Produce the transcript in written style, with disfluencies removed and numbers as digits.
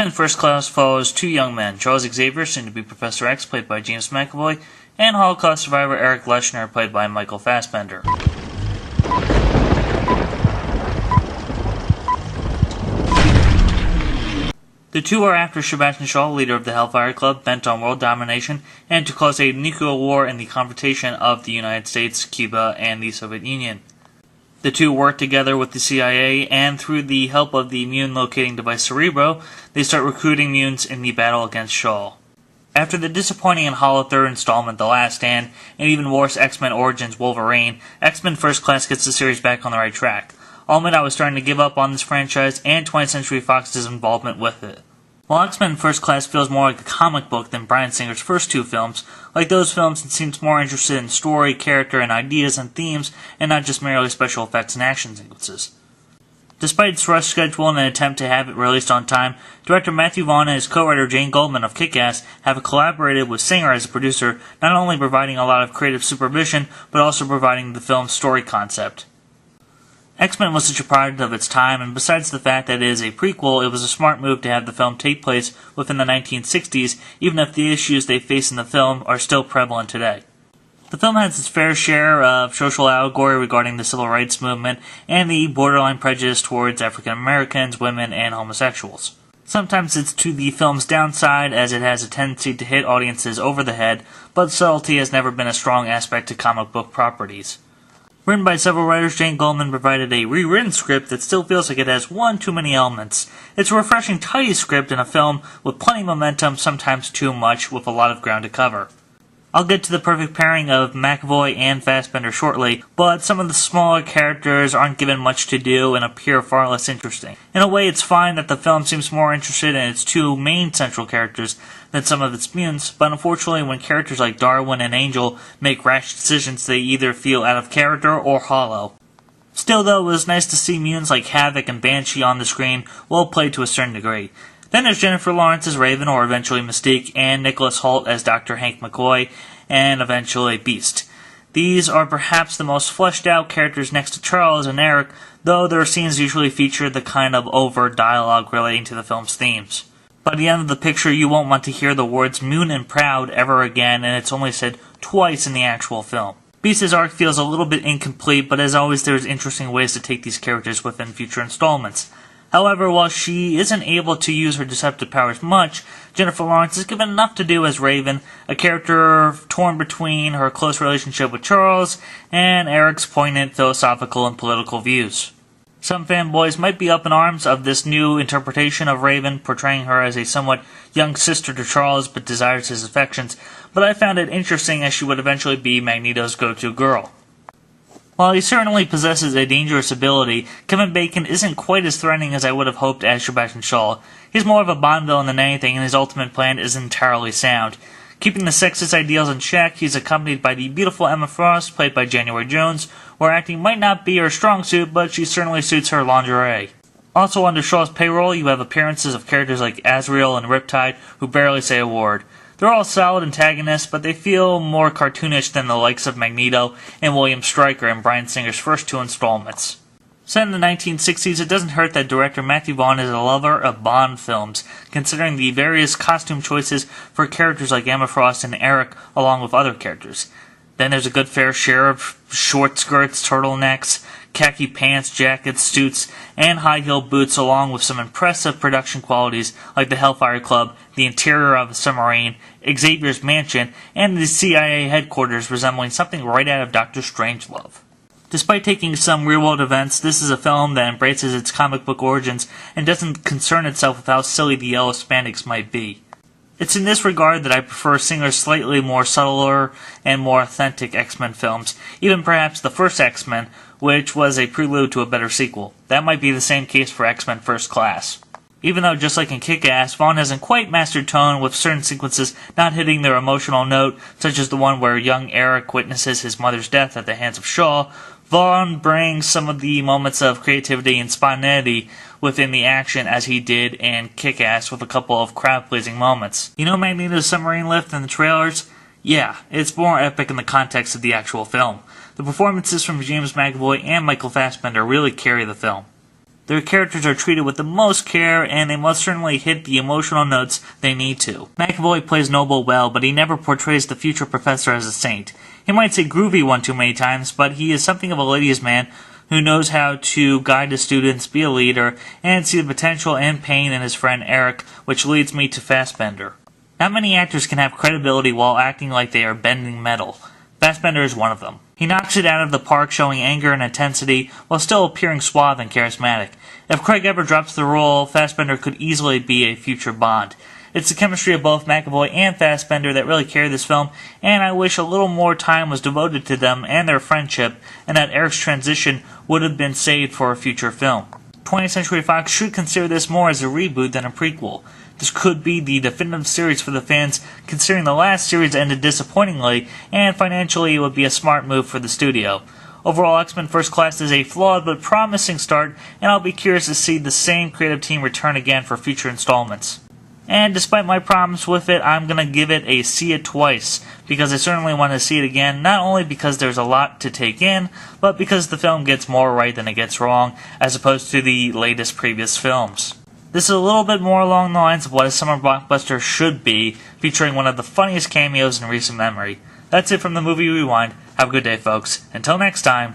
X-Men First Class follows two young men, Charles Xavier, soon to be Professor X, played by James McAvoy, and Holocaust survivor Eric Leshner, played by Michael Fassbender. The two are after Sebastian Shaw, leader of the Hellfire Club, bent on world domination and to cause a nuclear war in the confrontation of the United States, Cuba, and the Soviet Union. The two work together with the CIA, and through the help of the immune-locating device Cerebro, they start recruiting mutants in the battle against Shaw. After the disappointing and hollow third installment, The Last Stand, and even worse X-Men Origins Wolverine, X-Men First Class gets the series back on the right track. I'll admit I was starting to give up on this franchise and 20th Century Fox's involvement with it. While X-Men First Class feels more like a comic book than Bryan Singer's first two films, like those films it seems more interested in story, character, and ideas and themes, and not just merely special effects and action sequences. Despite its rushed schedule and an attempt to have it released on time, director Matthew Vaughn and his co-writer Jane Goldman of Kick-Ass have collaborated with Singer as a producer, not only providing a lot of creative supervision, but also providing the film's story concept. X-Men was such a product of its time, and besides the fact that it is a prequel, it was a smart move to have the film take place within the 1960s, even if the issues they face in the film are still prevalent today. The film has its fair share of social allegory regarding the civil rights movement and the borderline prejudice towards African Americans, women, and homosexuals. Sometimes it's to the film's downside, as it has a tendency to hit audiences over the head, but subtlety has never been a strong aspect to comic book properties. Written by several writers, Jane Goldman provided a rewritten script that still feels like it has one too many elements. It's a refreshing, tidy script in a film with plenty of momentum, sometimes too much, with a lot of ground to cover. I'll get to the perfect pairing of McAvoy and Fassbender shortly, but some of the smaller characters aren't given much to do and appear far less interesting. In a way, it's fine that the film seems more interested in its two main central characters than some of its mutants, but unfortunately when characters like Darwin and Angel make rash decisions, they either feel out of character or hollow. Still though, it was nice to see mutants like Havoc and Banshee on the screen, well played to a certain degree. Then there's Jennifer Lawrence as Raven, or eventually Mystique, and Nicholas Hoult as Dr. Hank McCoy, and eventually Beast. These are perhaps the most fleshed out characters next to Charles and Eric, though their scenes usually feature the kind of overt dialogue relating to the film's themes. By the end of the picture, you won't want to hear the words "moon" and "proud" ever again, and it's only said twice in the actual film. Beast's arc feels a little bit incomplete, but as always there's interesting ways to take these characters within future installments. However, while she isn't able to use her deceptive powers much, Jennifer Lawrence is given enough to do as Raven, a character torn between her close relationship with Charles and Eric's poignant philosophical and political views. Some fanboys might be up in arms of this new interpretation of Raven, portraying her as a somewhat young sister to Charles but desires his affections, but I found it interesting as she would eventually be Magneto's go-to girl. While he certainly possesses a dangerous ability, Kevin Bacon isn't quite as threatening as I would have hoped as Sebastian Shaw. He's more of a Bond villain than anything, and his ultimate plan is entirely sound. Keeping the sexist ideals in check, he's accompanied by the beautiful Emma Frost, played by January Jones, where acting might not be her strong suit, but she certainly suits her lingerie. Also under Shaw's payroll, you have appearances of characters like Azrael and Riptide, who barely say a word. They're all solid antagonists, but they feel more cartoonish than the likes of Magneto and William Stryker in Bryan Singer's first two installments. Set in the 1960s, it doesn't hurt that director Matthew Vaughn is a lover of Bond films, considering the various costume choices for characters like Emma Frost and Eric, along with other characters. Then there's a good fair share of short skirts, turtlenecks, khaki pants, jackets, suits, and high-heel boots, along with some impressive production qualities like the Hellfire Club, the interior of a submarine, Xavier's mansion, and the CIA headquarters resembling something right out of Dr. Strangelove. Despite taking some real-world events, this is a film that embraces its comic book origins and doesn't concern itself with how silly the yellow spandex might be. It's in this regard that I prefer Singer's slightly more subtler and more authentic X-Men films, even perhaps the first X-Men, which was a prelude to a better sequel. That might be the same case for X-Men First Class. Even though, just like in Kick-Ass, Vaughn hasn't quite mastered tone, with certain sequences not hitting their emotional note, such as the one where young Eric witnesses his mother's death at the hands of Shaw, Vaughn brings some of the moments of creativity and spontaneity within the action as he did in Kick-Ass, with a couple of crowd-pleasing moments. You know Magneto's submarine lift in the trailers? Yeah, it's more epic in the context of the actual film. The performances from James McAvoy and Michael Fassbender really carry the film. Their characters are treated with the most care, and they most certainly hit the emotional notes they need to. McAvoy plays Noble well, but he never portrays the future professor as a saint. He might say groovy one too many times, but he is something of a ladies' man who knows how to guide his students, be a leader, and see the potential and pain in his friend Eric, which leads me to Fassbender. Not many actors can have credibility while acting like they are bending metal. Fassbender is one of them. He knocks it out of the park, showing anger and intensity while still appearing suave and charismatic. If Craig ever drops the role, Fassbender could easily be a future Bond. It's the chemistry of both McAvoy and Fassbender that really carry this film, and I wish a little more time was devoted to them and their friendship, and that Eric's transition would have been saved for a future film. 20th Century Fox should consider this more as a reboot than a prequel. This could be the definitive series for the fans, considering the last series ended disappointingly, and financially it would be a smart move for the studio. Overall, X-Men First Class is a flawed but promising start, and I'll be curious to see the same creative team return again for future installments. And despite my problems with it, I'm going to give it a see it twice, because I certainly want to see it again, not only because there's a lot to take in, but because the film gets more right than it gets wrong, as opposed to the latest previous films. This is a little bit more along the lines of what a summer blockbuster should be, featuring one of the funniest cameos in recent memory. That's it from the Movie Rewind. Have a good day, folks. Until next time.